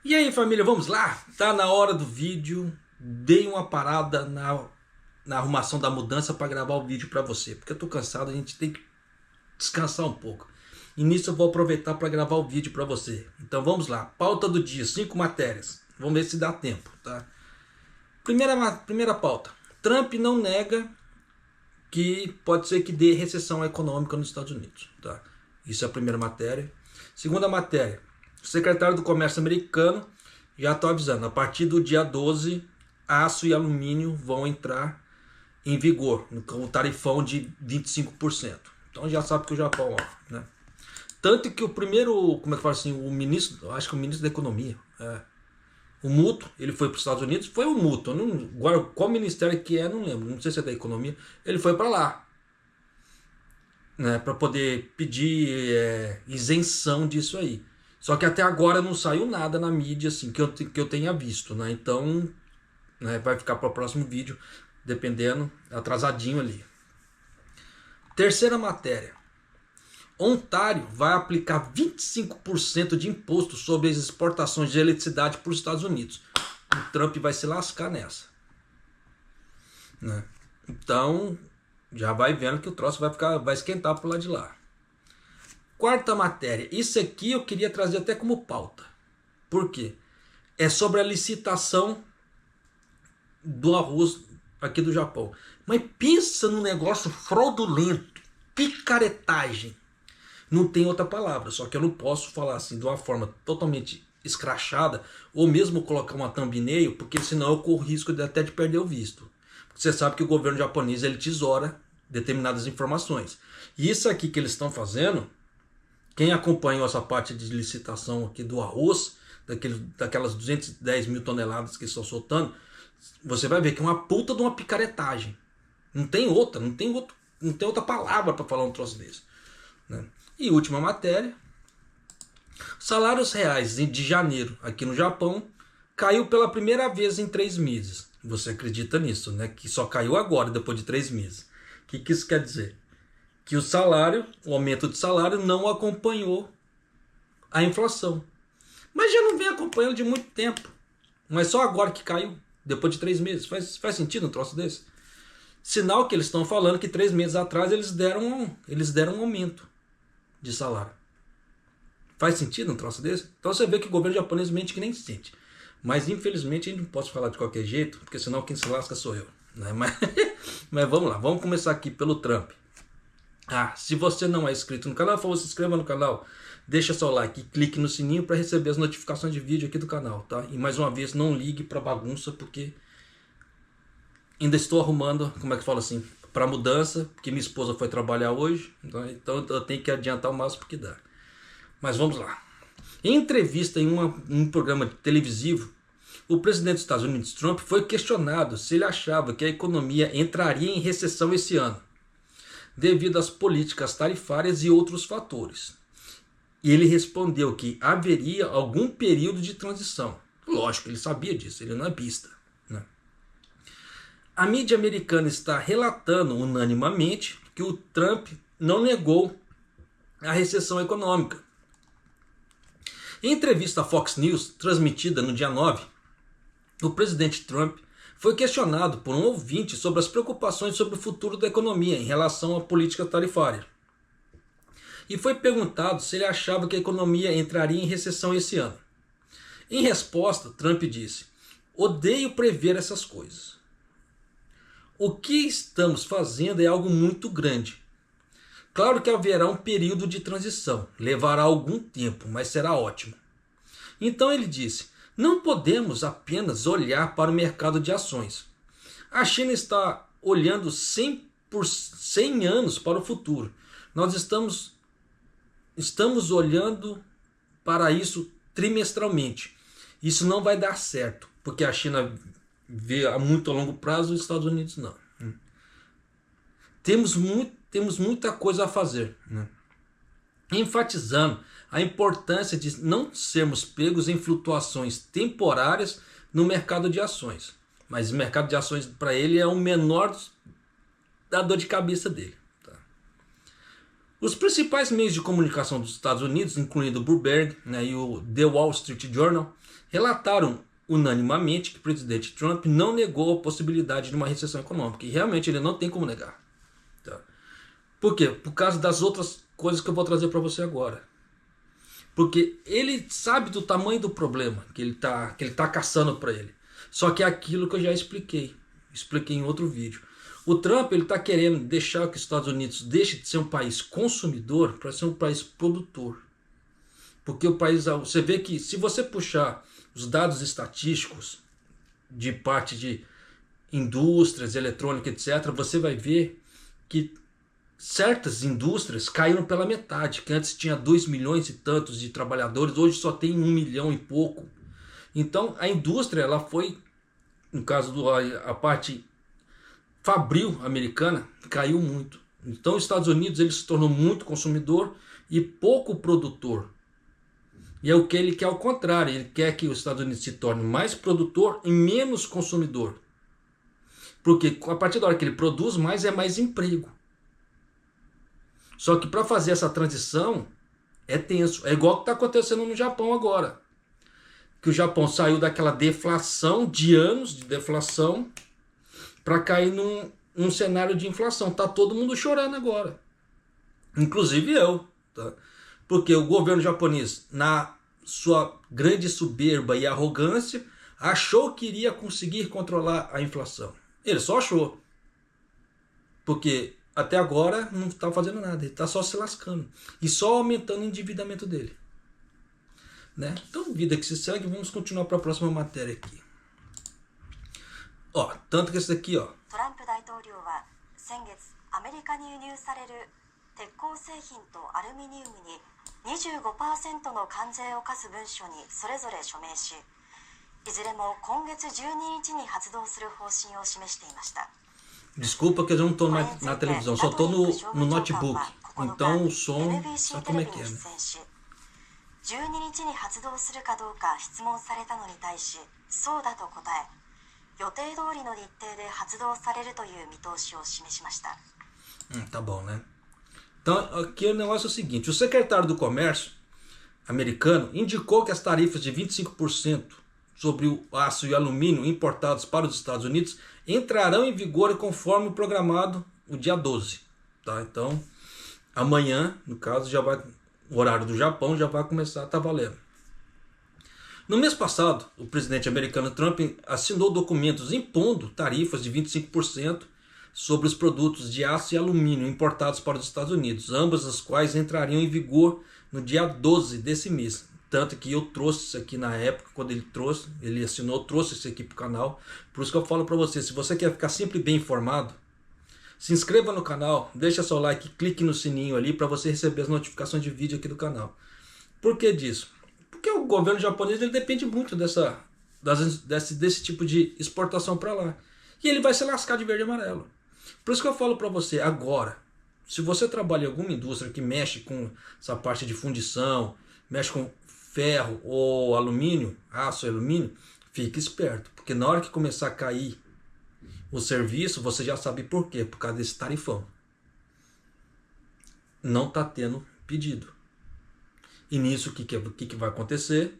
E aí, família, vamos lá? Tá na hora do vídeo. Dei uma parada na arrumação da mudança para gravar o vídeo para você, porque eu tô cansado, a gente tem que descansar um pouco. E nisso eu vou aproveitar para gravar o vídeo para você. Então vamos lá. Pauta do dia, 5 matérias. Vamos ver se dá tempo, tá? Primeira pauta. Trump não nega que pode ser que dê recessão econômica nos Estados Unidos, tá? Isso é a primeira matéria. Segunda matéria. O secretário do Comércio americano já está avisando, a partir do dia 12, aço e alumínio vão entrar em vigor, com o tarifão de 25%. Então já sabe que o Japão, ó, né? Tanto que o primeiro, como é que fala assim, o ministro, acho que o ministro da Economia, o Muto, ele foi para os Estados Unidos, foi o Muto, agora qual ministério que é, não lembro, não sei se é da Economia, ele foi para lá, né, para poder pedir isenção disso aí. Só que até agora não saiu nada na mídia assim que eu tenha visto, né? Então, né, vai ficar para o próximo vídeo, dependendo, atrasadinho ali. Terceira matéria. Ontário vai aplicar 25% de imposto sobre as exportações de eletricidade para os Estados Unidos. O Trump vai se lascar nessa, né? Então, já vai vendo que o troço vai esquentar pro lado de lá. Quarta matéria. Isso aqui eu queria trazer até como pauta. Por quê? É sobre a licitação do arroz aqui do Japão. Mas pensa num negócio fraudulento, picaretagem. Não tem outra palavra, só que eu não posso falar assim de uma forma totalmente escrachada, ou mesmo colocar uma thumbnail, porque senão eu corro risco até de perder o visto. Você sabe que o governo japonês ele tesoura determinadas informações. E isso aqui que eles estão fazendo, quem acompanhou essa parte de licitação aqui do arroz, daquelas 210 mil toneladas que estão soltando, você vai ver que é uma puta de uma picaretagem. Não tem outra palavra para falar um troço desse, né? E última matéria. Salários reais de janeiro aqui no Japão caiu pela primeira vez em 3 meses. Você acredita nisso, né? Que só caiu agora, depois de 3 meses. O que isso quer dizer? Que o aumento de salário não acompanhou a inflação. Mas já não vem acompanhando de muito tempo. Mas só agora que caiu, depois de 3 meses. Faz sentido um troço desse? Sinal que eles estão falando que 3 meses atrás eles deram um aumento de salário. Faz sentido um troço desse? Então você vê que o governo japonês mente que nem sente. Mas infelizmente a gente não pode falar de qualquer jeito, porque senão quem se lasca sou eu, né? Mas vamos lá, vamos começar aqui pelo Trump. Se você não é inscrito no canal, por favor, se inscreva no canal, deixa seu like e clique no sininho para receber as notificações de vídeo aqui do canal, tá? E mais uma vez, não ligue para bagunça, porque ainda estou arrumando, como é que fala assim, para mudança, porque minha esposa foi trabalhar hoje, então eu tenho que adiantar o máximo que dá. Mas vamos lá. Em entrevista em um programa televisivo, o presidente dos Estados Unidos, Trump, foi questionado se ele achava que a economia entraria em recessão esse ano, devido às políticas tarifárias e outros fatores. E ele respondeu que haveria algum período de transição. Lógico, ele sabia disso, ele não é besta, né? A mídia americana está relatando unanimemente que o Trump não negou a recessão econômica. Em entrevista à Fox News, transmitida no dia 9, o presidente Trump foi questionado por um ouvinte sobre as preocupações sobre o futuro da economia em relação à política tarifária. E foi perguntado se ele achava que a economia entraria em recessão esse ano. Em resposta, Trump disse: "Odeio prever essas coisas. O que estamos fazendo é algo muito grande. Claro que haverá um período de transição, levará algum tempo, mas será ótimo." Então ele disse: "Não podemos apenas olhar para o mercado de ações. A China está olhando 100 anos para o futuro. Nós estamos olhando para isso trimestralmente. Isso não vai dar certo, porque a China vê a muito longo prazo e os Estados Unidos não. Temos muita coisa a fazer", né? Enfatizando a importância de não sermos pegos em flutuações temporárias no mercado de ações. Mas o mercado de ações para ele é o menor da dor de cabeça dele, tá? Os principais meios de comunicação dos Estados Unidos, incluindo o Bloomberg, né, e o The Wall Street Journal, relataram unanimemente que o presidente Trump não negou a possibilidade de uma recessão econômica. E realmente ele não tem como negar. Tá? Por quê? Por causa das outras coisas que eu vou trazer para você agora. Porque ele sabe do tamanho do problema que ele tá caçando para ele. Só que é aquilo que eu já expliquei em outro vídeo. O Trump ele está querendo deixar que os Estados Unidos deixe de ser um país consumidor para ser um país produtor. Porque o país, você vê que se você puxar os dados estatísticos de parte de indústrias, eletrônica, etc., você vai ver que certas indústrias caíram pela metade, que antes tinha 2 milhões e tantos de trabalhadores, hoje só tem 1 milhão e pouco. Então a indústria, ela foi, no caso a parte fabril americana, caiu muito. Então os Estados Unidos ele se tornou muito consumidor e pouco produtor. E é o que ele quer ao contrário, ele quer que os Estados Unidos se torne mais produtor e menos consumidor. Porque a partir da hora que ele produz mais, é mais emprego. Só que para fazer essa transição é tenso. É igual o que está acontecendo no Japão agora. Que o Japão saiu daquela deflação, de anos de deflação, para cair num cenário de inflação. Tá todo mundo chorando agora. Inclusive eu. Tá? Porque o governo japonês, na sua grande soberba e arrogância, achou que iria conseguir controlar a inflação. Ele só achou. Porque até agora não está fazendo nada. Ele está só se lascando. E só aumentando o endividamento dele. Né? Então, vida que se segue, vamos continuar para a próxima matéria aqui. Ó, tanto que esse daqui, ó. Trump 大統領は先月アメリカに輸入される鉄鋼製品とアルミニウムに 25% の関税を課す文書にそれぞれ署名し、いずれも今月12日に発動する方針を示していました。 Desculpa que eu não estou na televisão, só estou no notebook. Então o som, sabe como é que é, né? 12日に発動するかどうか質問されたのに対し、そうだと答え、予定通りの日程で発動されるという見通しを示しました。 Tá bom, né? Então, aqui o negócio é o seguinte: o secretário do Comércio americano indicou que as tarifas de 25% sobre o aço e alumínio importados para os Estados Unidos entrarão em vigor conforme programado o dia 12. Tá? Então, amanhã, no caso, já vai, o horário do Japão já vai começar a estar valendo. No mês passado, o presidente americano Trump assinou documentos impondo tarifas de 25% sobre os produtos de aço e alumínio importados para os Estados Unidos, ambas as quais entrariam em vigor no dia 12 desse mês. Tanto que eu trouxe isso aqui na época, quando ele assinou, eu trouxe isso aqui para o canal. Por isso que eu falo para você, se você quer ficar sempre bem informado, se inscreva no canal, deixa seu like, clique no sininho ali para você receber as notificações de vídeo aqui do canal. Por que disso? Porque o governo japonês ele depende muito desse tipo de exportação para lá. E ele vai se lascar de verde e amarelo. Por isso que eu falo para você agora, se você trabalha em alguma indústria que mexe com essa parte de fundição, mexe com ferro ou alumínio, aço e alumínio, fique esperto. Porque na hora que começar a cair o serviço, você já sabe por quê. Por causa desse tarifão. Não está tendo pedido. E nisso o que vai acontecer?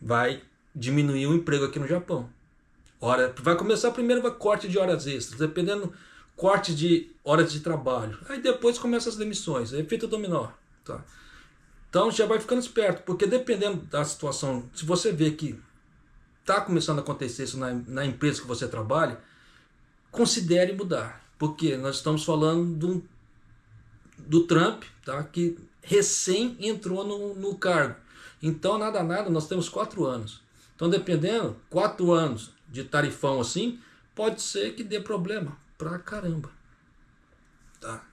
Vai diminuir o emprego aqui no Japão. Vai começar primeiro com corte de horas extras, dependendo corte de horas de trabalho. Aí depois começa as demissões, é efeito dominó. Tá? Então já vai ficando esperto, porque dependendo da situação, se você vê que está começando a acontecer isso na empresa que você trabalha, considere mudar. Porque nós estamos falando do Trump, tá? Que recém entrou no cargo. Então, nada, nós temos 4 anos. Então, dependendo, 4 anos de tarifão assim, pode ser que dê problema pra caramba. Tá?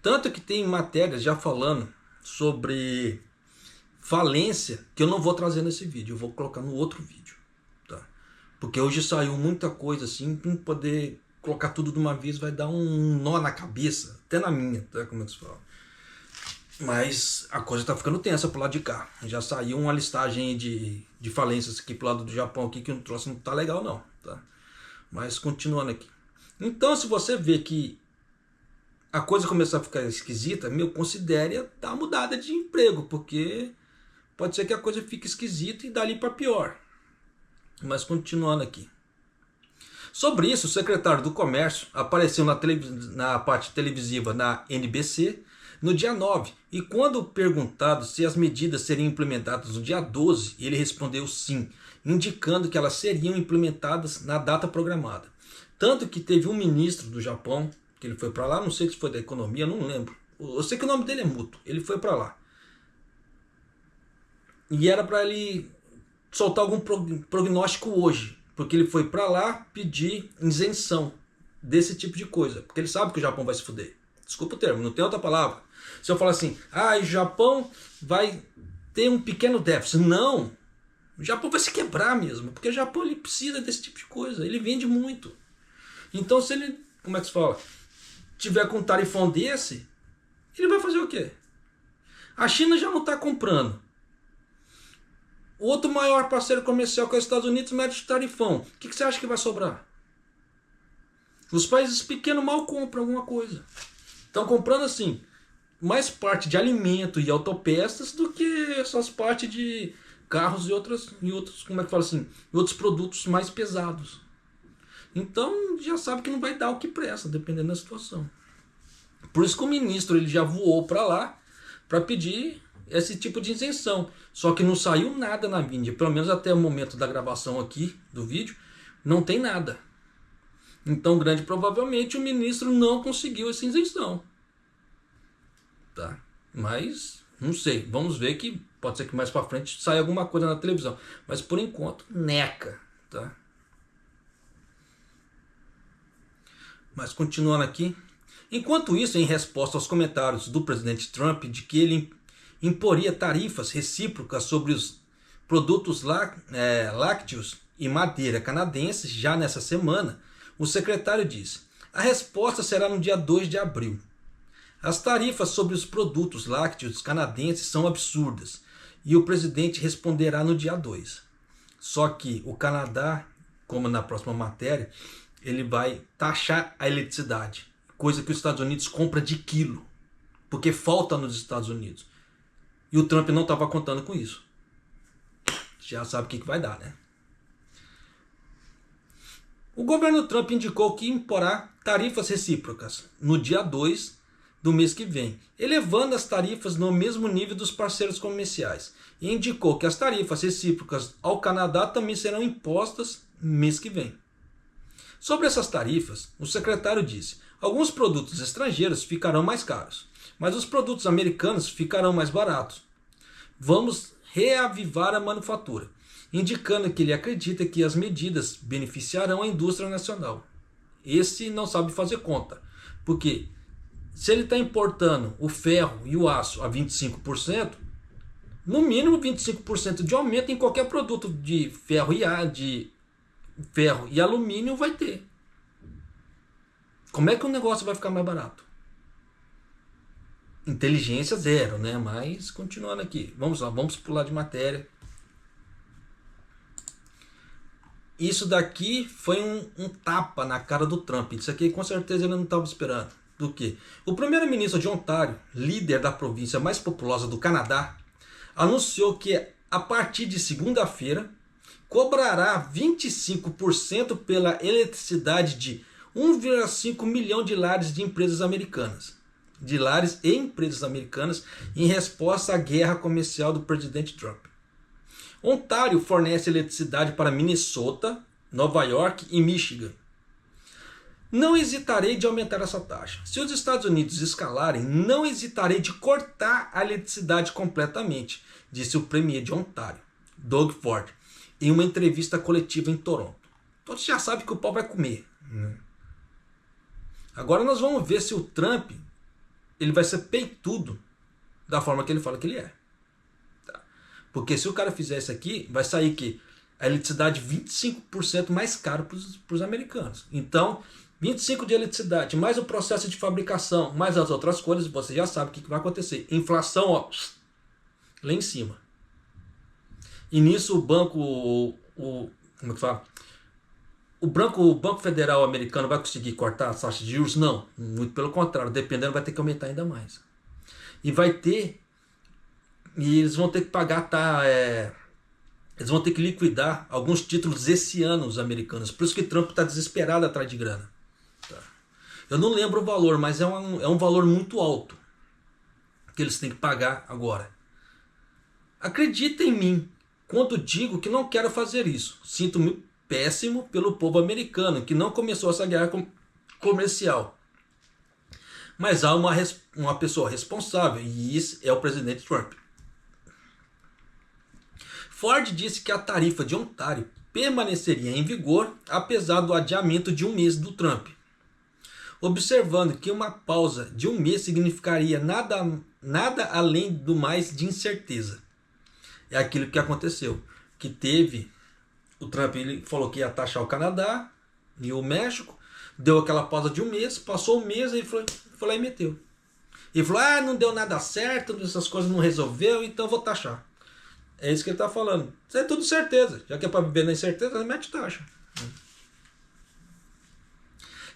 Tanto que tem matérias já falando sobre falência, que eu não vou trazer nesse vídeo, eu vou colocar no outro vídeo. Tá? Porque hoje saiu muita coisa assim, para poder colocar tudo de uma vez vai dar um nó na cabeça, até na minha, tá? Como é que se fala? Mas a coisa tá ficando tensa pro lado de cá. Já saiu uma listagem de falências aqui pro lado do Japão aqui, que o troço não tá legal não, tá? Mas continuando aqui. Então, se você vê que a coisa começar a ficar esquisita, considere dar uma mudada de emprego, porque pode ser que a coisa fique esquisita e dali para pior. Mas continuando aqui. Sobre isso, o secretário do Comércio apareceu na parte televisiva na NBC no dia 9, e quando perguntado se as medidas seriam implementadas no dia 12, ele respondeu sim, indicando que elas seriam implementadas na data programada. Tanto que teve um ministro do Japão, que ele foi para lá, não sei se foi da economia, não lembro. Eu sei que o nome dele é Muto, ele foi para lá. E era para ele soltar algum prognóstico hoje, porque ele foi para lá pedir isenção desse tipo de coisa, porque ele sabe que o Japão vai se fuder. Desculpa o termo, não tem outra palavra. Se eu falar assim, o Japão vai ter um pequeno déficit. Não, o Japão vai se quebrar mesmo, porque o Japão ele precisa desse tipo de coisa, ele vende muito. Então se ele, como é que se fala, tiver com um tarifão desse, ele vai fazer o quê? A China já não está comprando. O outro maior parceiro comercial que é os Estados Unidos mete o tarifão. O que você acha que vai sobrar? Os países pequenos mal compram alguma coisa. Estão comprando assim, mais parte de alimento e autopeças do que essas partes de carros e outros, como é que fala assim, e outros produtos mais pesados. Então já sabe que não vai dar o que presta, dependendo da situação. Por isso que o ministro ele já voou para lá para pedir esse tipo de isenção. Só que não saiu nada na mídia, pelo menos até o momento da gravação aqui do vídeo, não tem nada. Então, grande provavelmente o ministro não conseguiu essa isenção. Tá? Mas não sei, vamos ver que pode ser que mais para frente saia alguma coisa na televisão, mas por enquanto neca, tá? Mas continuando aqui, enquanto isso, em resposta aos comentários do presidente Trump de que ele imporia tarifas recíprocas sobre os produtos lácteos e madeira canadenses já nessa semana, o secretário disse: a resposta será no dia 2 de abril. As tarifas sobre os produtos lácteos canadenses são absurdas e o presidente responderá no dia 2. Só que o Canadá, como na próxima matéria, ele vai taxar a eletricidade, coisa que os Estados Unidos compra de quilo, porque falta nos Estados Unidos. E o Trump não estava contando com isso. Já sabe o que vai dar, né? O governo Trump indicou que imporá tarifas recíprocas no dia 2 do mês que vem, elevando as tarifas no mesmo nível dos parceiros comerciais. E indicou que as tarifas recíprocas ao Canadá também serão impostas no mês que vem. Sobre essas tarifas, o secretário disse: alguns produtos estrangeiros ficarão mais caros, mas os produtos americanos ficarão mais baratos. Vamos reavivar a manufatura, indicando que ele acredita que as medidas beneficiarão a indústria nacional. Esse não sabe fazer conta, porque se ele está importando o ferro e o aço a 25%, no mínimo 25% de aumento em qualquer produto de ferro e alumínio vai ter. Como é que o negócio vai ficar mais barato? Inteligência zero, né? Mas continuando aqui, vamos lá, vamos pular de matéria. Isso daqui foi um tapa na cara do Trump. Isso aqui com certeza ele não estava esperando. Do que? O primeiro-ministro de Ontário, líder da província mais populosa do Canadá, anunciou que a partir de segunda-feira cobrará 25% pela eletricidade de 1,5 milhão de lares de empresas americanas. De lares e empresas americanas em resposta à guerra comercial do presidente Trump. Ontário fornece eletricidade para Minnesota, Nova York e Michigan. Não hesitarei de aumentar essa taxa. Se os Estados Unidos escalarem, não hesitarei de cortar a eletricidade completamente, disse o premier de Ontário, Doug Ford, em uma entrevista coletiva em Toronto. Todos já sabem que o pau vai comer. Agora nós vamos ver se o Trump ele vai ser peitudo da forma que ele fala que ele é. Tá? Porque se o cara fizer isso aqui, vai sair que a eletricidade 25% mais caro para os americanos. Então, 25% de eletricidade, mais o processo de fabricação, mais as outras coisas, você já sabe o que vai acontecer. Inflação, ó, lá em cima. E nisso o banco, como é que fala? o Banco Federal americano vai conseguir cortar as taxas de juros? Não, muito pelo contrário, dependendo vai ter que aumentar ainda mais. E eles vão ter que pagar, eles vão ter que liquidar alguns títulos esse ano, os americanos. Por isso que Trump está desesperado atrás de grana. Tá? Eu não lembro o valor, mas é um valor muito alto que eles têm que pagar agora. Acredita em mim quando digo que não quero fazer isso. Sinto-me péssimo pelo povo americano que não começou essa guerra comercial. Mas há uma pessoa responsável e isso é o presidente Trump. Ford disse que a tarifa de Ontário permaneceria em vigor apesar do adiamento de um mês do Trump, observando que uma pausa de um mês significaria nada além do mais de incerteza. É aquilo que aconteceu, que teve o Trump, ele falou que ia taxar o Canadá e o México, deu aquela pausa de um mês, passou um mês e ele foi lá e meteu. Ele falou, não deu nada certo, essas coisas não resolveu, então vou taxar. É isso que ele está falando. Isso é tudo certeza. Já que é para viver na incerteza, mete taxa.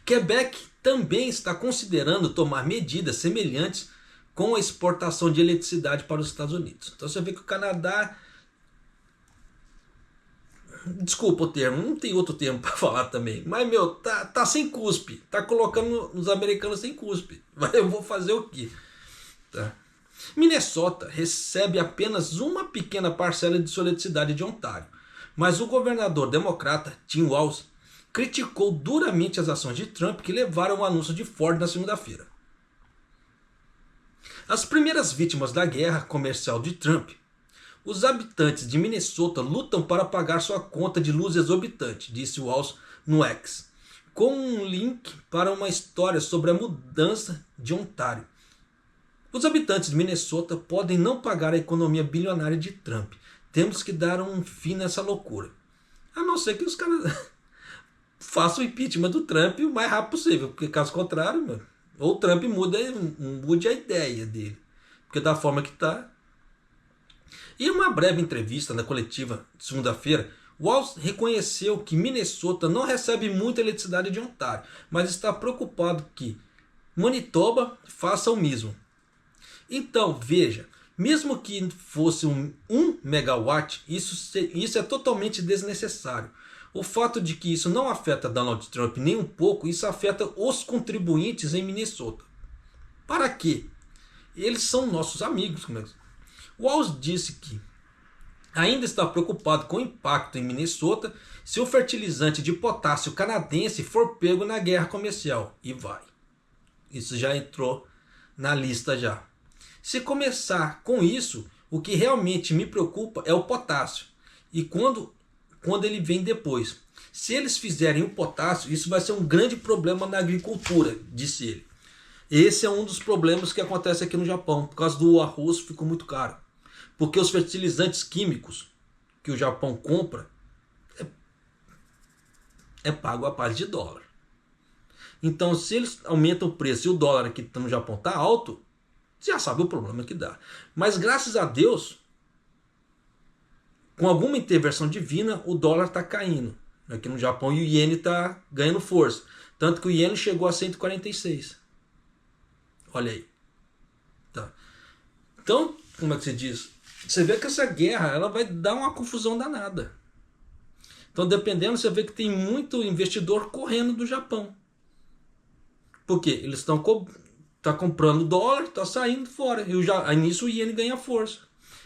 Quebec também está considerando tomar medidas semelhantes com a exportação de eletricidade para os Estados Unidos. Então você vê que o Canadá... Desculpa o termo, não tem outro termo para falar também. Mas, tá sem cuspe. Tá colocando os americanos sem cuspe. Eu vou fazer o quê? Tá. Minnesota recebe apenas uma pequena parcela de sua eletricidade de Ontário, mas o governador democrata Tim Walz criticou duramente as ações de Trump que levaram ao anúncio de Ford na segunda-feira. As primeiras vítimas da guerra comercial de Trump, os habitantes de Minnesota lutam para pagar sua conta de luz exorbitante, disse Walz no X, com um link para uma história sobre a mudança de Ontário. Os habitantes de Minnesota podem não pagar a economia bilionária de Trump. Temos que dar um fim nessa loucura. A não ser que os caras façam o impeachment do Trump o mais rápido possível. Porque caso contrário, ou o Trump mude a ideia dele. Porque da forma que está. Em uma breve entrevista na coletiva de segunda-feira, Walz reconheceu que Minnesota não recebe muita eletricidade de Ontário, mas está preocupado que Manitoba faça o mesmo. Então, veja, mesmo que fosse um megawatt, isso é totalmente desnecessário. O fato de que isso não afeta Donald Trump nem um pouco, isso afeta os contribuintes em Minnesota. Para quê? Eles são nossos amigos. Walz disse que ainda está preocupado com o impacto em Minnesota se o fertilizante de potássio canadense for pego na guerra comercial. E vai. Isso já entrou na lista já. Se começar com isso, o que realmente me preocupa é o potássio. E quando ele vem depois. Se eles fizerem o potássio, isso vai ser um grande problema na agricultura, disse ele. Esse é um dos problemas que acontece aqui no Japão. Por causa do arroz ficou muito caro. Porque os fertilizantes químicos que o Japão compra é pago a base de dólar. Então se eles aumentam o preço e o dólar aqui no Japão está alto, você já sabe o problema que dá. Mas graças a Deus, com alguma intervenção divina, o dólar está caindo aqui no Japão e o iene está ganhando força. Tanto que o iene chegou a 146. Olha aí. Tá. Então, como é que se diz? Você vê que essa guerra ela vai dar uma confusão danada. Então, dependendo, você vê que tem muito investidor correndo do Japão. Por quê? Eles estão comprando dólar, está saindo fora. E aí nisso o iene ganha força.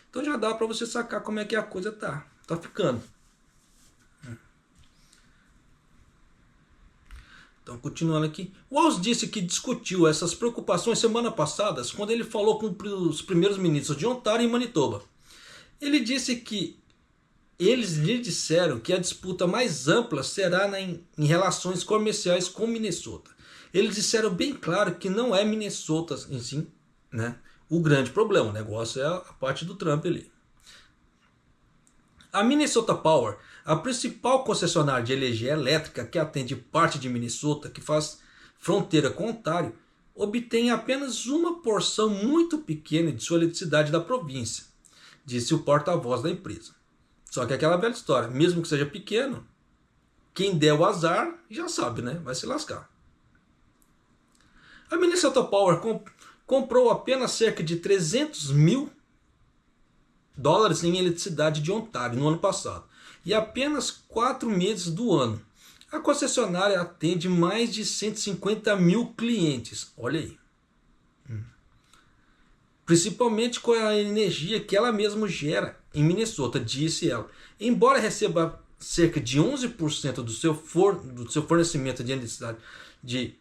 Então já dá para você sacar como é que a coisa tá ficando. Então, continuando aqui. Walz disse que discutiu essas preocupações semana passada quando ele falou com os primeiros ministros de Ontário e Manitoba. Ele disse que eles lhe disseram que a disputa mais ampla será em relações comerciais com Minnesota. Eles disseram bem claro que não é Minnesota em si, né, o grande problema. O negócio é a parte do Trump ali. A Minnesota Power, a principal concessionária de energia elétrica que atende parte de Minnesota, que faz fronteira com Ontário, obtém apenas uma porção muito pequena de sua eletricidade da província, disse o porta-voz da empresa. Só que é aquela velha história, mesmo que seja pequeno, quem der o azar já sabe, né? Vai se lascar. A Minnesota Power comprou apenas cerca de 300 mil dólares em eletricidade de Ontário no ano passado. E apenas 4 meses do ano. A concessionária atende mais de 150 mil clientes. Olha aí. Principalmente com a energia que ela mesma gera em Minnesota, disse ela. Embora receba cerca de 11% do seu fornecimento de eletricidade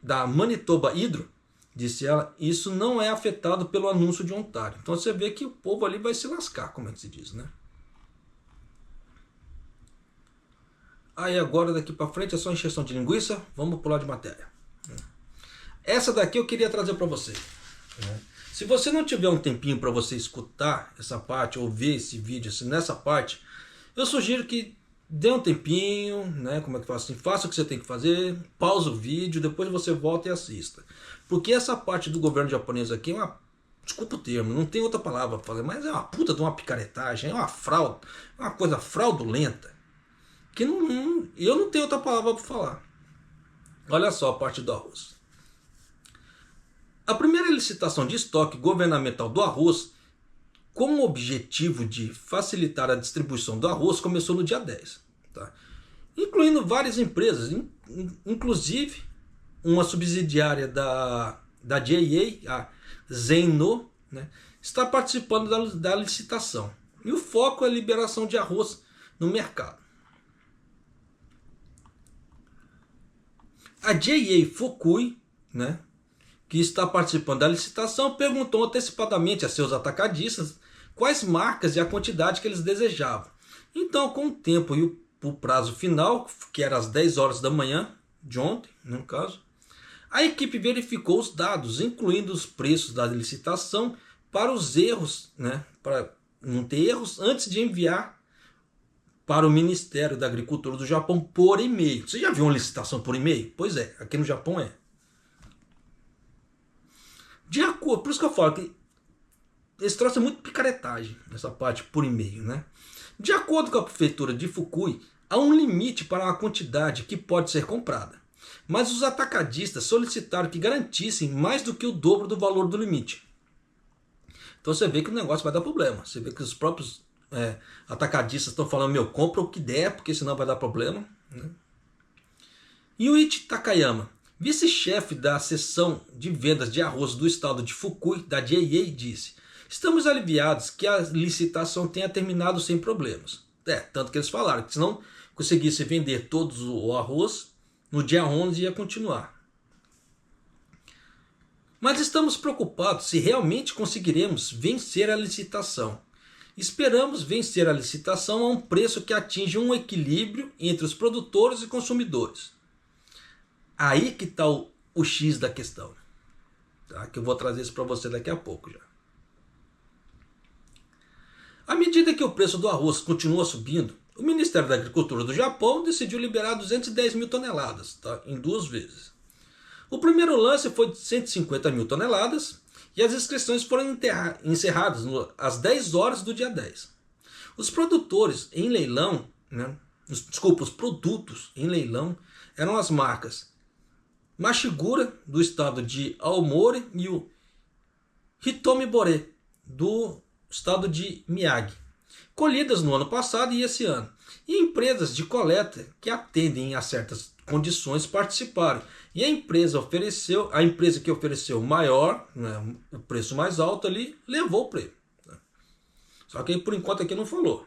da Manitoba Hydro, disse ela, isso não é afetado pelo anúncio de Ontário. Então você vê que o povo ali vai se lascar, como é que se diz, né? Aí agora daqui para frente é só encheção de linguiça, vamos pular de matéria. Essa daqui eu queria trazer para você. Se você não tiver um tempinho para você escutar essa parte, ou ver esse vídeo assim, nessa parte, eu sugiro que dê um tempinho, né? Como é que faz assim? Faça o que você tem que fazer, pausa o vídeo, depois você volta e assista. Porque essa parte do governo japonês aqui é uma, desculpa o termo, não tem outra palavra para falar, mas é uma puta de uma picaretagem, é uma fraude, é uma coisa fraudulenta. Que eu não tenho outra palavra para falar. Olha só a parte do arroz. A primeira licitação de estoque governamental do arroz, com o objetivo de facilitar a distribuição do arroz, começou no dia 10. Tá? Incluindo várias empresas, inclusive uma subsidiária da JA, a Zeno, né, está participando da licitação. E o foco é a liberação de arroz no mercado. A JA Fukui, né, que está participando da licitação, perguntou antecipadamente a seus atacadistas quais marcas e a quantidade que eles desejavam. Então, com o tempo e o prazo final, que era às 10 horas da manhã de ontem, no caso, a equipe verificou os dados, incluindo os preços da licitação, para os erros, né, para não ter erros, antes de enviar para o Ministério da Agricultura do Japão por e-mail. Você já viu uma licitação por e-mail? Pois é, aqui no Japão é. De acordo, por isso que eu falo que esse troço é muito picaretagem, essa parte por e-mail, né? De acordo com a prefeitura de Fukui, há um limite para a quantidade que pode ser comprada. Mas os atacadistas solicitaram que garantissem mais do que o dobro do valor do limite. Então você vê que o negócio vai dar problema. Você vê que os próprios atacadistas estão falando, compra o que der, porque senão vai dar problema. Né? Yuichi Takayama, vice-chefe da seção de vendas de arroz do estado de Fukui, da JA, disse: estamos aliviados que a licitação tenha terminado sem problemas. Tanto que eles falaram que se não conseguisse vender todos o arroz, no dia 11 ia continuar. Mas estamos preocupados se realmente conseguiremos vencer a licitação. Esperamos vencer a licitação a um preço que atinja um equilíbrio entre os produtores e consumidores. Aí que está o X da questão. Tá? Que eu vou trazer isso para você daqui a pouco já. À medida que o preço do arroz continua subindo, o Ministério da Agricultura do Japão decidiu liberar 210 mil toneladas, tá? Em 2 vezes. O primeiro lance foi de 150 mil toneladas e as inscrições foram encerradas às 10 horas do dia 10. Os produtores em leilão, né? Os produtos em leilão eram as marcas Mashigura, do estado de Aomori, e o Hitomi Bore, do estado de Miyagi, colhidas no ano passado e esse ano. E empresas de coleta que atendem a certas condições participaram. E a empresa que ofereceu o maior, né, o preço mais alto ali, levou o prêmio. Só que por enquanto aqui não falou.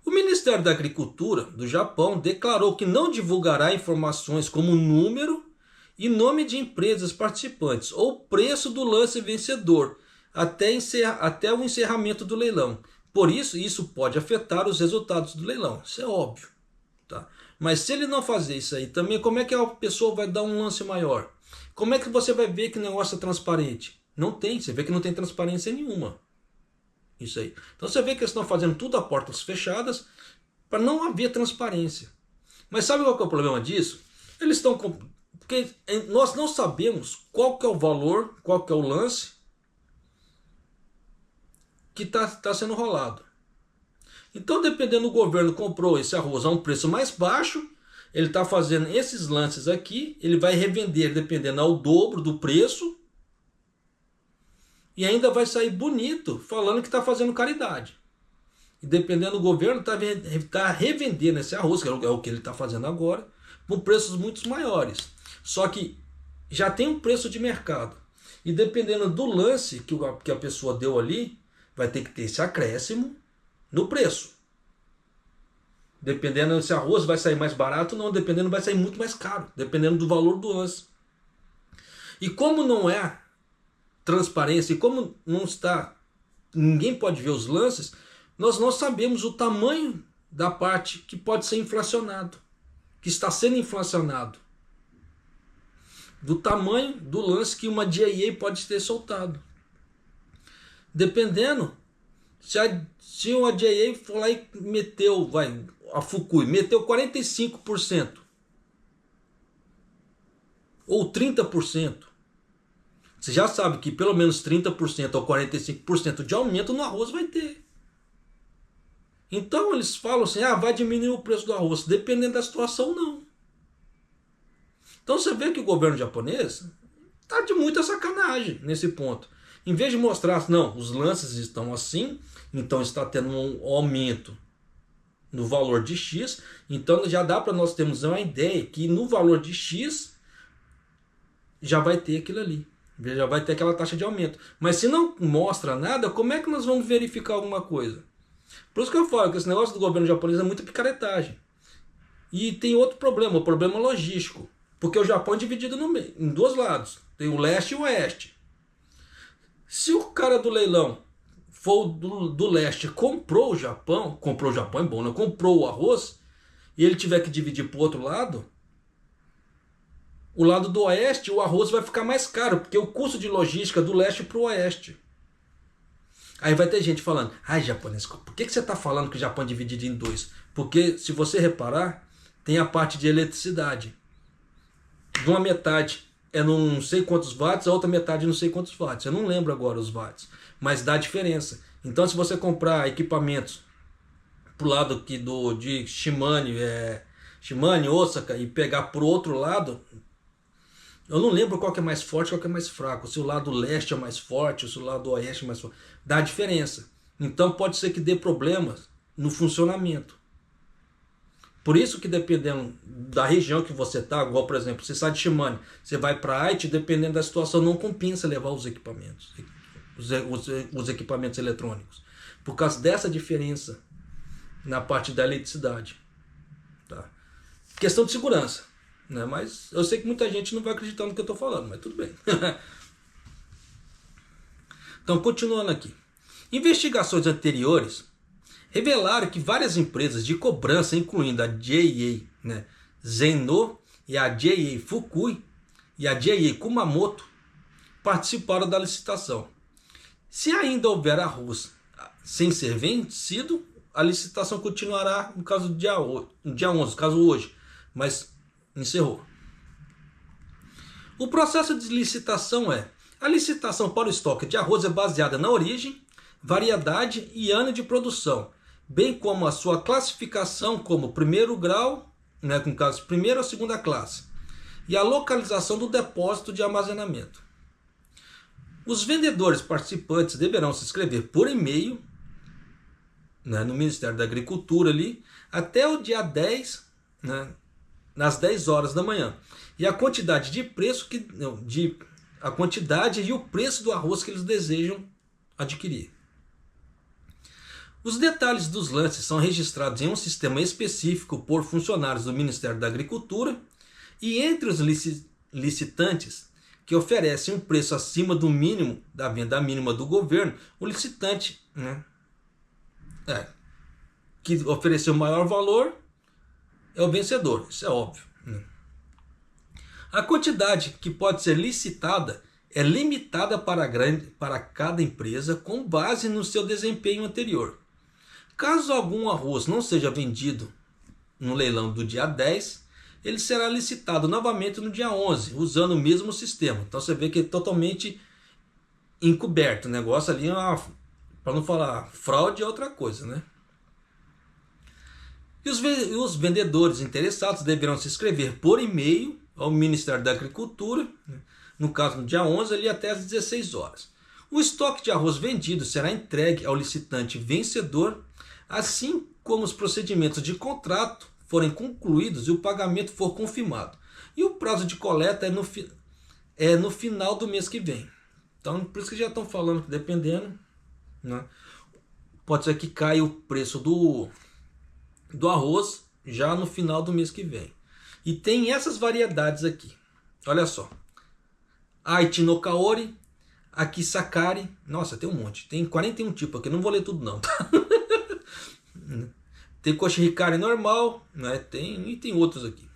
O Ministério da Agricultura do Japão declarou que não divulgará informações como número e nome de empresas participantes ou preço do lance vencedor até o encerramento do leilão. Por isso pode afetar os resultados do leilão. Isso é óbvio. Tá? Mas se ele não fazer isso aí também, como é que a pessoa vai dar um lance maior? Como é que você vai ver que o negócio é transparente? Não tem, você vê que não tem transparência nenhuma. Isso aí. Então você vê que eles estão fazendo tudo a portas fechadas para não haver transparência. Mas sabe qual que é o problema disso? Eles estão porque nós não sabemos qual que é o valor, qual que é o lance que está sendo rolado. Então, dependendo do governo comprou esse arroz a um preço mais baixo, ele está fazendo esses lances aqui, ele vai revender dependendo ao dobro do preço e ainda vai sair bonito falando que está fazendo caridade. E dependendo do governo, está revendendo esse arroz, que é o que ele está fazendo agora, com preços muito maiores. Só que já tem um preço de mercado. E dependendo do lance que a pessoa deu ali, vai ter que ter esse acréscimo no preço. Dependendo se arroz vai sair mais barato ou não, dependendo vai sair muito mais caro, dependendo do valor do lance. E como não é transparência e como não está, ninguém pode ver os lances, nós não sabemos o tamanho da parte que pode ser inflacionado, que está sendo inflacionado, do tamanho do lance que uma JA pode ter soltado. Dependendo, se uma JA for lá e meteu, a Fukui meteu 45% ou 30%, você já sabe que pelo menos 30% ou 45% de aumento no arroz vai ter. Então eles falam assim, vai diminuir o preço do arroz. Dependendo da situação, não. Então você vê que o governo japonês está de muita sacanagem nesse ponto. Em vez de mostrar, não, os lances estão assim, então está tendo um aumento no valor de X, então já dá para nós termos uma ideia que no valor de X já vai ter aquilo ali. Já vai ter aquela taxa de aumento. Mas se não mostra nada, como é que nós vamos verificar alguma coisa? Por isso que eu falo que esse negócio do governo japonês é muita picaretagem. E tem outro problema, o problema logístico. Porque o Japão é dividido no meio, em dois lados. Tem o leste e o oeste. Se o cara do leilão for do leste comprou o Japão é bom, né? Comprou o arroz, e ele tiver que dividir para o outro lado, o lado do oeste, o arroz vai ficar mais caro, porque o custo de logística do leste para o oeste. Aí vai ter gente falando, japonês, por que você está falando que o Japão é dividido em dois? Porque se você reparar, tem a parte de eletricidade. De uma metade é não sei quantos watts, a outra metade não sei quantos watts. Eu não lembro agora os watts, mas dá diferença. Então se você comprar equipamentos pro lado aqui de Shimane, Osaka, e pegar pro outro lado, eu não lembro qual que é mais forte, qual que é mais fraco. Se o lado leste é mais forte, se o lado oeste é mais forte. Dá diferença. Então pode ser que dê problemas no funcionamento. Por isso que dependendo da região que você está, igual por exemplo, você sai de Shimane, você vai para Aichi, dependendo da situação, não compensa levar os equipamentos, os equipamentos eletrônicos. Por causa dessa diferença na parte da eletricidade. Tá? Questão de segurança. Né? Mas eu sei que muita gente não vai acreditar no que eu estou falando, mas tudo bem. Então, continuando aqui. Investigações anteriores revelaram que várias empresas de cobrança, incluindo a JA, né, Zeno e a JA Fukui e a JA Kumamoto, participaram da licitação. Se ainda houver arroz sem ser vencido, a licitação continuará no caso do dia 11, caso hoje, mas encerrou. O processo de licitação a licitação para o estoque de arroz é baseada na origem, variedade e ano de produção, bem como a sua classificação como primeiro grau, né, com caso primeira ou segunda classe, e a localização do depósito de armazenamento. Os vendedores participantes deverão se inscrever por e-mail, né, no Ministério da Agricultura ali, até o dia 10, né, nas 10 horas da manhã. E a quantidade a quantidade e o preço do arroz que eles desejam adquirir. Os detalhes dos lances são registrados em um sistema específico por funcionários do Ministério da Agricultura, e entre os licitantes que oferecem um preço acima do mínimo da venda mínima do governo, o licitante, né, que ofereceu o maior valor é o vencedor, isso é óbvio. A quantidade que pode ser licitada é limitada para cada empresa com base no seu desempenho anterior. Caso algum arroz não seja vendido no leilão do dia 10, ele será licitado novamente no dia 11, usando o mesmo sistema. Então você vê que é totalmente encoberto. O negócio ali, para não falar fraude, é outra coisa, né? E os vendedores interessados deverão se inscrever por e-mail ao Ministério da Agricultura, no caso no dia 11, ali até às 16 horas. O estoque de arroz vendido será entregue ao licitante vencedor, assim como os procedimentos de contrato forem concluídos e o pagamento for confirmado. E o prazo de coleta é no final do mês que vem. Então, por isso que já estão falando que dependendo, né, pode ser que caia o preço do arroz já no final do mês que vem. E tem essas variedades aqui. Olha só. Aichi no Kaori, Akisakari. Nossa, tem um monte. Tem 41 tipos aqui. Não vou ler tudo não. Tá? Tem Koshihikari normal, né? Tem outros aqui.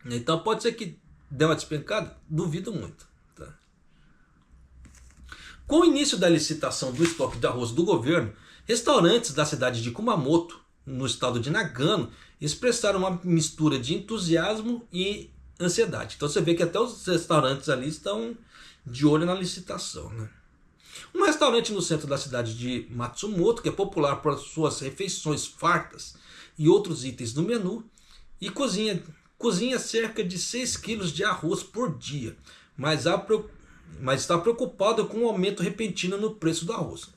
Então pode ser que dê uma despencada. Duvido muito. Tá? Com o início da licitação do estoque de arroz do governo, restaurantes da cidade de Kumamoto, no estado de Nagano, expressaram uma mistura de entusiasmo e ansiedade. Então você vê que até os restaurantes ali estão de olho na licitação, né? Um restaurante no centro da cidade de Matsumoto, que é popular por suas refeições fartas e outros itens no menu, e cozinha cerca de 6 quilos de arroz por dia, mas está preocupado com o aumento repentino no preço do arroz.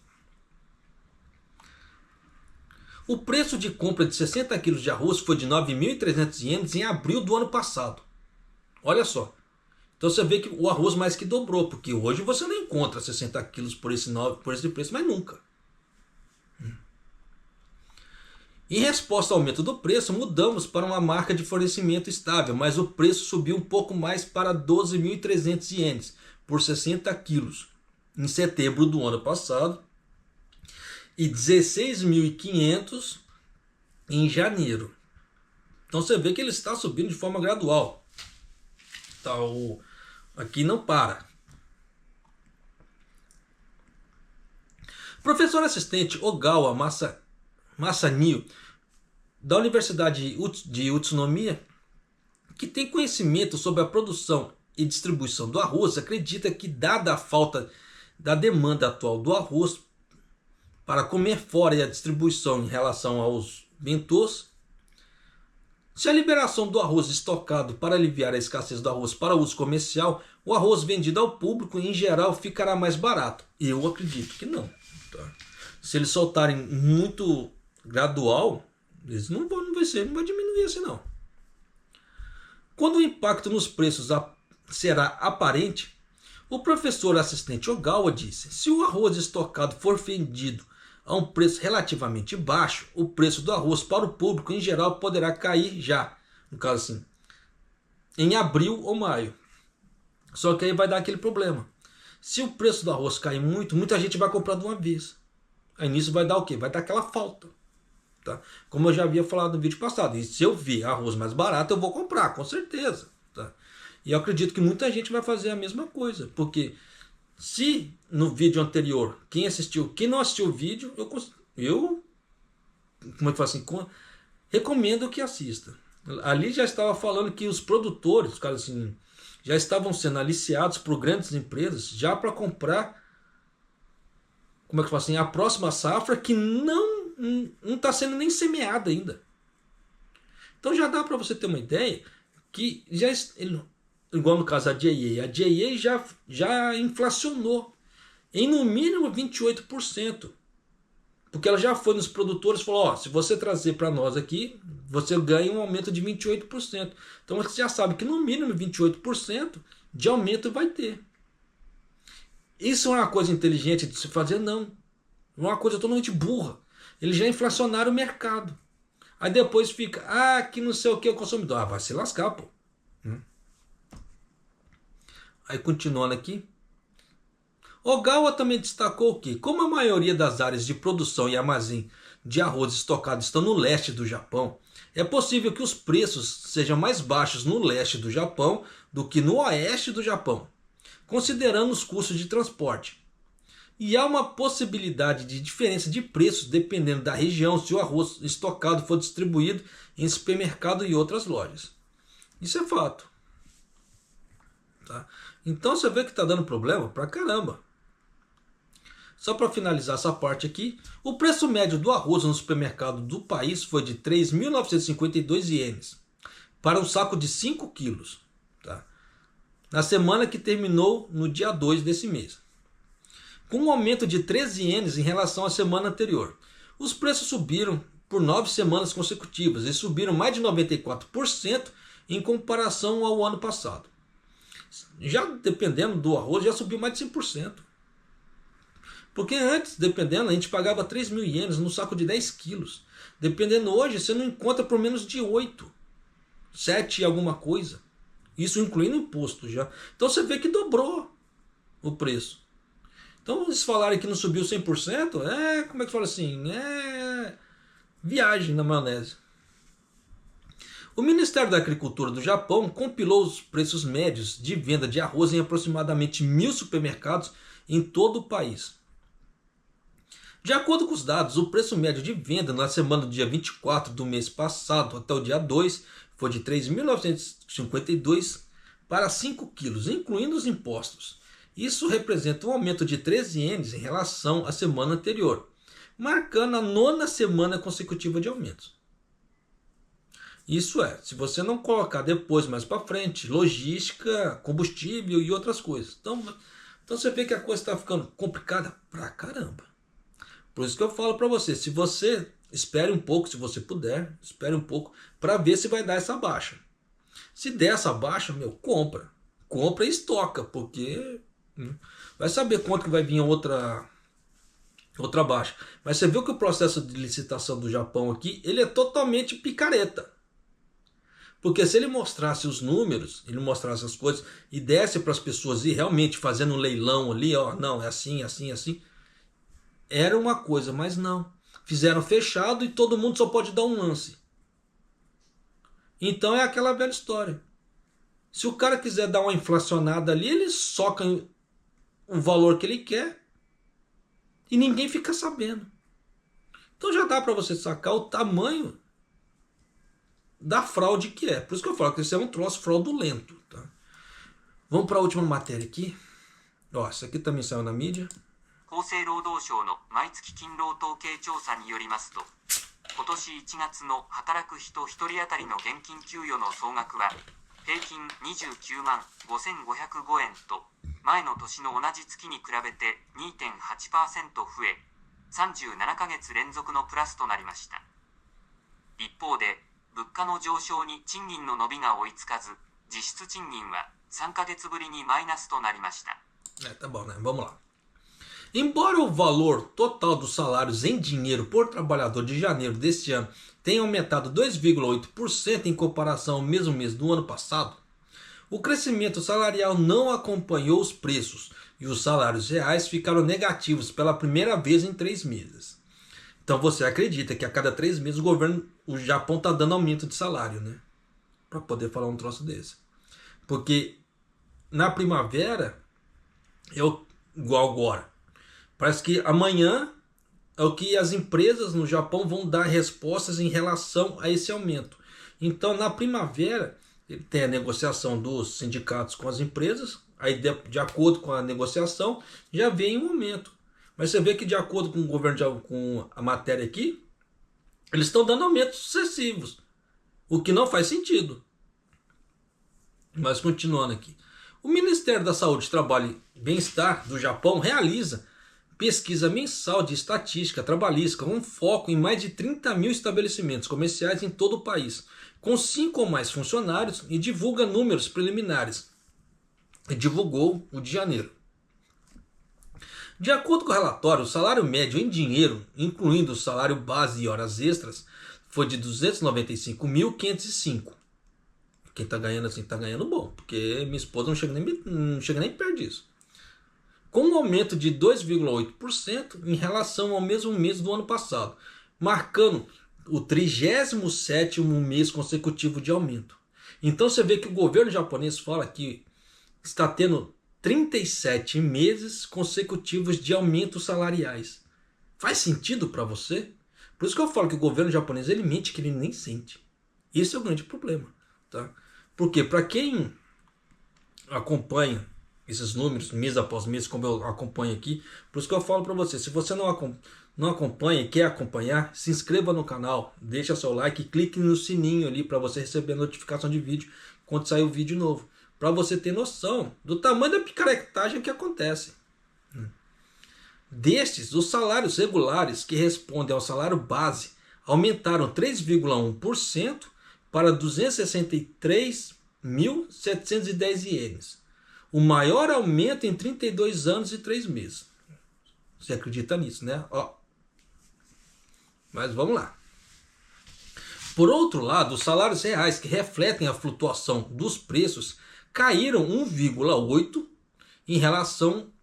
O preço de compra de 60 quilos de arroz foi de 9.300 ienes em abril do ano passado. Olha só. Então você vê que o arroz mais que dobrou, porque hoje você não encontra 60 quilos por esse preço, mas nunca. Em resposta ao aumento do preço, mudamos para uma marca de fornecimento estável, mas o preço subiu um pouco mais para 12.300 ienes por 60 quilos em setembro do ano passado e 16.500 em janeiro. Então você vê que ele está subindo de forma gradual. Tá, aqui não para. Professor assistente Ogawa Masanio, da Universidade de Utsunomiya, que tem conhecimento sobre a produção e distribuição do arroz, acredita que, dada a falta da demanda atual do arroz para comer fora e a distribuição em relação aos bentôs, se a liberação do arroz estocado para aliviar a escassez do arroz para uso comercial, o arroz vendido ao público em geral ficará mais barato. Eu acredito que não. Tá? Se eles soltarem muito gradual, eles não vai diminuir assim não. Quando o impacto nos preços será aparente, o professor assistente Ogawa disse: se o arroz estocado for vendido a um preço relativamente baixo, o preço do arroz para o público em geral poderá cair já, no caso assim, em abril ou maio. Só que aí vai dar aquele problema. Se o preço do arroz cair muito, muita gente vai comprar de uma vez. Aí nisso vai dar o quê? Vai dar aquela falta. Tá? Como eu já havia falado no vídeo passado. E se eu ver arroz mais barato, eu vou comprar, com certeza. Tá? E eu acredito que muita gente vai fazer a mesma coisa. Porque se no vídeo anterior, quem não assistiu o vídeo, eu como é que fala assim, recomendo que assista. Ali já estava falando que os produtores, os caras assim, já estavam sendo aliciados por grandes empresas já para comprar, como é que fala assim, a próxima safra que não está sendo nem semeada ainda. Então já dá para você ter uma ideia que igual no caso da JA já inflacionou em no mínimo 28%. Porque ela já foi nos produtores e falou: ó, se você trazer para nós aqui, você ganha um aumento de 28%. Então você já sabe que no mínimo 28% de aumento vai ter. Isso é uma coisa inteligente de se fazer? Não. É uma coisa totalmente burra. Eles já inflacionaram o mercado. Aí depois fica: que não sei o que o consumidor. Vai se lascar, pô. Aí continuando aqui. Ogawa também destacou que, como a maioria das áreas de produção e armazém de arroz estocado estão no leste do Japão, é possível que os preços sejam mais baixos no leste do Japão do que no oeste do Japão, considerando os custos de transporte. E há uma possibilidade de diferença de preços dependendo da região se o arroz estocado for distribuído em supermercado e outras lojas. Isso é fato. Tá? Então você vê que está dando problema pra caramba. só para finalizar essa parte aqui, o preço médio do arroz no supermercado do país foi de 3.952 ienes para um saco de 5 quilos, tá? Na semana que terminou no dia 2 desse mês, com um aumento de 13 ienes em relação à semana anterior. Os preços subiram por 9 semanas consecutivas e subiram mais de 94% em comparação ao ano passado. Já dependendo do arroz, já subiu mais de 100%. Porque antes, dependendo, a gente pagava 3.000 ienes no saco de 10 quilos. Dependendo hoje, você não encontra por menos de 8, 7 e alguma coisa. Isso incluindo imposto já. Então você vê que dobrou o preço. Então eles falarem que não subiu 100%, como é que fala assim? É viagem na maionese. O Ministério da Agricultura do Japão compilou os preços médios de venda de arroz em aproximadamente 1.000 supermercados em todo o país. De acordo com os dados, o preço médio de venda na semana do dia 24 do mês passado até o dia 2 foi de 3.952 para 5 quilos, incluindo os impostos. Isso representa um aumento de 13 ienes em relação à semana anterior, marcando a 9ª semana consecutiva de aumentos. Isso é, se você não colocar depois, mais para frente, logística, combustível e outras coisas. Então você vê que a coisa está ficando complicada pra caramba. Por isso que eu falo para você, se você espere um pouco, se você puder, espere um pouco para ver se vai dar essa baixa. Se der essa baixa, compra. Compra e estoca, porque vai saber quanto que vai vir outra baixa. Mas você viu que o processo de licitação do Japão aqui, ele é totalmente picareta. Porque se ele mostrasse os números, ele mostrasse as coisas e desse para as pessoas ir realmente fazendo um leilão ali, não, é assim, assim, assim, era uma coisa, mas não. Fizeram fechado e todo mundo só pode dar um lance. Então é aquela velha história. Se o cara quiser dar uma inflacionada ali, ele soca o valor que ele quer e ninguém fica sabendo. Então já dá para você sacar o tamanho da fraude que é. Por isso que eu falo que isso é um troço fraudulento. Tá? Vamos para a última matéria aqui. Isso aqui também saiu na mídia. 厚生労働省の毎月勤労統計調査によりますと、今年1月の働く人1人当たりの現金給与の総額は平均29万5505円と、前の年の同じ月に比べて 2.8% 増え、37ヶ月連続のプラスとなりました。一方で、物価の上昇に賃金の伸びが追いつかず、実質賃金は3ヶ月ぶりにマイナスとなりました。Tá bom, né? Vamos lá. Embora o valor total dos salários em dinheiro por trabalhador de janeiro deste ano tenha aumentado 2,8% em comparação ao mesmo mês do ano passado, o crescimento salarial não acompanhou os preços e os salários reais ficaram negativos pela primeira vez em 3 meses. Então você acredita que a cada 3 meses o Japão está dando aumento de salário, né? Para poder falar um troço desse. Porque na primavera é igual agora. Parece que amanhã é o que as empresas no Japão vão dar respostas em relação a esse aumento. Então, na primavera, ele tem a negociação dos sindicatos com as empresas, aí de acordo com a negociação, já vem um aumento. Mas você vê que de acordo com o governo, com a matéria aqui, eles estão dando aumentos sucessivos, o que não faz sentido. Mas continuando aqui. O Ministério da Saúde, Trabalho e Bem-Estar do Japão realiza pesquisa mensal de estatística trabalhista com foco em mais de 30 mil estabelecimentos comerciais em todo o país, com 5 ou mais funcionários, e divulga números preliminares. E divulgou o de janeiro. De acordo com o relatório, o salário médio em dinheiro, incluindo o salário base e horas extras, foi de 295.505. Quem está ganhando assim está ganhando bom, porque minha esposa não chega nem perto disso. Com um aumento de 2,8% em relação ao mesmo mês do ano passado, marcando o 37º mês consecutivo de aumento. Então você vê que o governo japonês fala que está tendo 37 meses consecutivos de aumentos salariais. Faz sentido para você? Por isso que eu falo que o governo japonês ele mente que ele nem sente. Esse é o grande problema. Tá? Porque para quem acompanha esses números mês após mês, como eu acompanho aqui. Por isso que eu falo para você, se você não acompanha e quer acompanhar, se inscreva no canal, deixa seu like e clique no sininho ali para você receber a notificação de vídeo quando sair o vídeo novo, para você ter noção do tamanho da picaretagem que acontece. Destes, os salários regulares, que respondem ao salário base, aumentaram 3,1% para 263.710 ienes. O maior aumento em 32 anos e 3 meses. Você acredita nisso, né? Ó. Mas vamos lá. Por outro lado, os salários reais, que refletem a flutuação dos preços, caíram 1,8%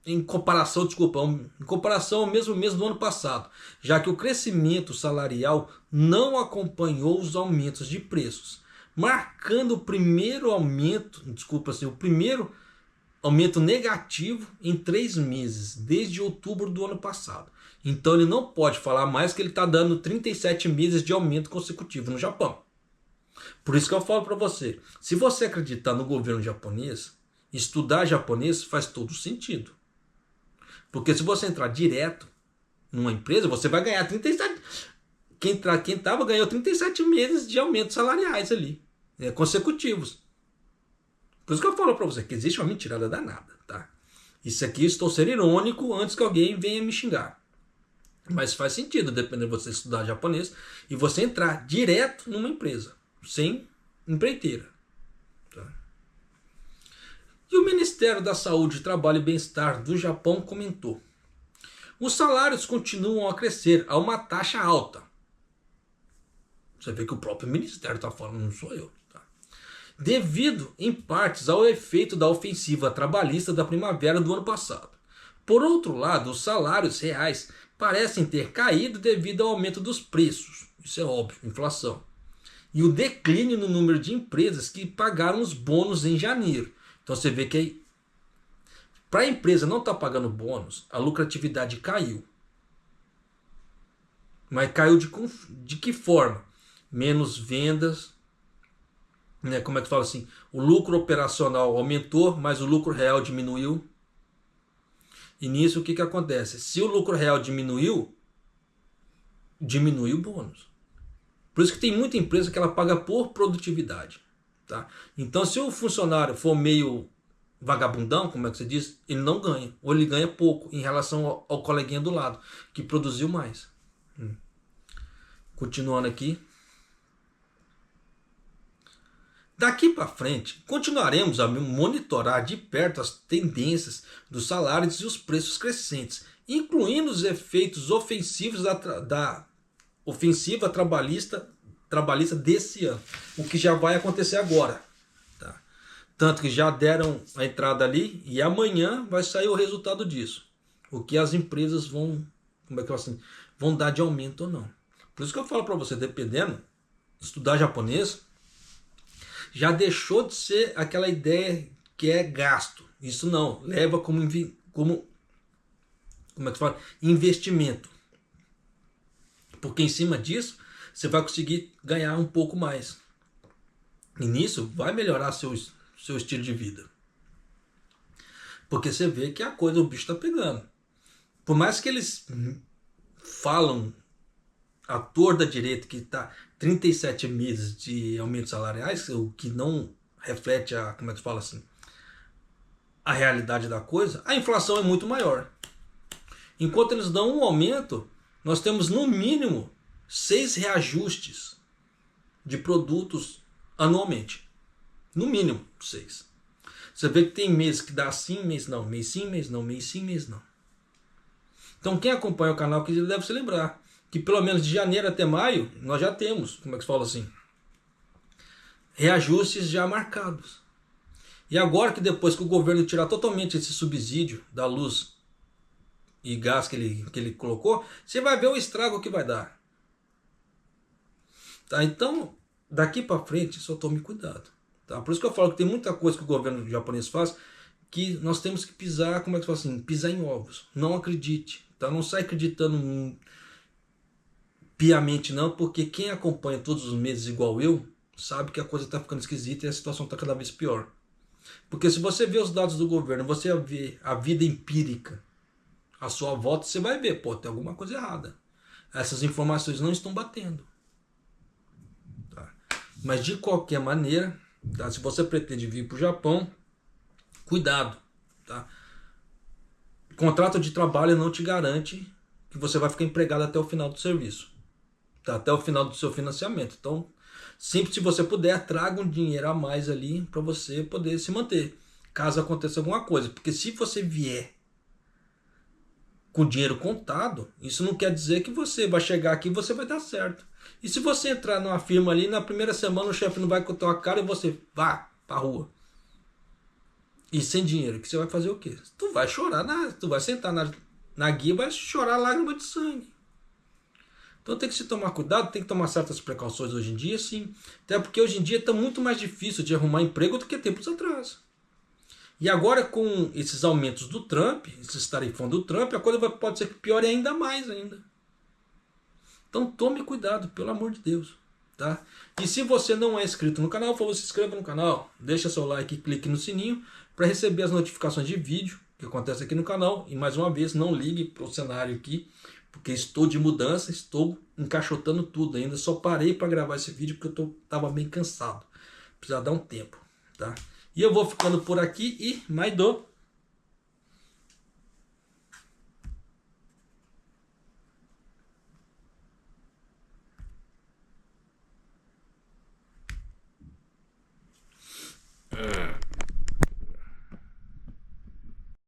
em comparação ao mesmo mês do ano passado, já que o crescimento salarial não acompanhou os aumentos de preços, marcando o primeiro aumento negativo em 3 meses, desde outubro do ano passado. Então ele não pode falar mais que ele está dando 37 meses de aumento consecutivo no Japão. Por isso que eu falo para você, se você acreditar no governo japonês, estudar japonês faz todo sentido. Porque se você entrar direto numa empresa, você vai ganhar 37. Quem estava ganhou 37 meses de aumentos salariais ali, consecutivos. Por isso que eu falo para você que existe uma mentirada danada, tá? Isso aqui estou sendo irônico antes que alguém venha me xingar. Mas faz sentido, dependendo de você estudar japonês e você entrar direto numa empresa, sem empreiteira. E o Ministério da Saúde, Trabalho e Bem-Estar do Japão comentou: os salários continuam a crescer a uma taxa alta. Você vê que o próprio Ministério está falando, não sou eu. Tá? Devido, em partes, ao efeito da ofensiva trabalhista da primavera do ano passado. Por outro lado, os salários reais parecem ter caído devido ao aumento dos preços. Isso é óbvio, inflação. E o declínio no número de empresas que pagaram os bônus em janeiro. Então você vê que para a empresa não estar pagando bônus, a lucratividade caiu. Mas caiu de que forma? Menos vendas, né? Como é que fala assim? O lucro operacional aumentou, mas o lucro real diminuiu. E nisso o que acontece? Se o lucro real diminuiu, diminui o bônus. Por isso que tem muita empresa que ela paga por produtividade. Tá? Então, se o funcionário for meio vagabundão, como é que você diz, ele não ganha. Ou ele ganha pouco em relação ao coleguinha do lado, que produziu mais. Continuando aqui. Daqui para frente, continuaremos a monitorar de perto as tendências dos salários e os preços crescentes, incluindo os efeitos ofensivos da ofensiva trabalhista desse ano, o que já vai acontecer agora. Tá? Tanto que já deram a entrada ali e amanhã vai sair o resultado disso. O que as empresas vão dar de aumento ou não. Por isso que eu falo para você, dependendo, estudar japonês já deixou de ser aquela ideia que é gasto. Isso não, leva como investimento. Porque em cima disso, você vai conseguir ganhar um pouco mais. E nisso vai melhorar seu estilo de vida. Porque você vê que o bicho está pegando. Por mais que eles falam, ator da direita, que está 37 meses de aumentos salariais, o que não reflete a realidade da coisa, a inflação é muito maior. Enquanto eles dão um aumento, nós temos no mínimo 6 reajustes de produtos anualmente. No mínimo 6. Você vê que tem mês que dá sim, mês não. Mês sim, mês não. Mês sim, mês não. Então quem acompanha o canal que deve se lembrar que pelo menos de janeiro até maio nós já temos, reajustes já marcados. E agora que depois que o governo tirar totalmente esse subsídio da luz e gás que ele colocou, você vai ver o estrago que vai dar. Tá? Então, daqui para frente, só tome cuidado. Tá? Por isso que eu falo que tem muita coisa que o governo japonês faz que nós temos que pisar, pisar em ovos. Não acredite. Tá? Não sai acreditando piamente não, porque quem acompanha todos os meses igual eu, sabe que a coisa está ficando esquisita e a situação está cada vez pior. Porque se você vê os dados do governo, você vê a vida empírica à sua volta, você vai ver, pô, tem alguma coisa errada. Essas informações não estão batendo. Tá? Mas de qualquer maneira, tá? Se você pretende vir para o Japão, cuidado. Tá? Contrato de trabalho não te garante que você vai ficar empregado até o final do serviço. Tá? Até o final do seu financiamento. Então, sempre se você puder, traga um dinheiro a mais ali para você poder se manter. Caso aconteça alguma coisa. Porque se você vier com dinheiro contado, isso não quer dizer que você vai chegar aqui e você vai dar certo. E se você entrar numa firma ali, na primeira semana o chefe não vai com a tua cara e você vá pra rua. E sem dinheiro, que você vai fazer o quê? Tu vai chorar, tu vai sentar na guia e vai chorar lágrima de sangue. Então tem que se tomar cuidado, tem que tomar certas precauções hoje em dia, sim. Até porque hoje em dia está muito mais difícil de arrumar emprego do que tempos atrás. E agora com esses aumentos do Trump, esses tarifões do Trump, a coisa pode ser que piore ainda mais ainda. Então tome cuidado, pelo amor de Deus. Tá? E se você não é inscrito no canal, por favor, se inscreva no canal, deixa seu like e clique no sininho para receber as notificações de vídeo que acontece aqui no canal. E mais uma vez, não ligue para o cenário aqui, porque estou de mudança, estou encaixotando tudo ainda. Só parei para gravar esse vídeo porque eu estava bem cansado. Precisa dar um tempo. Tá? E eu vou ficando por aqui e mais do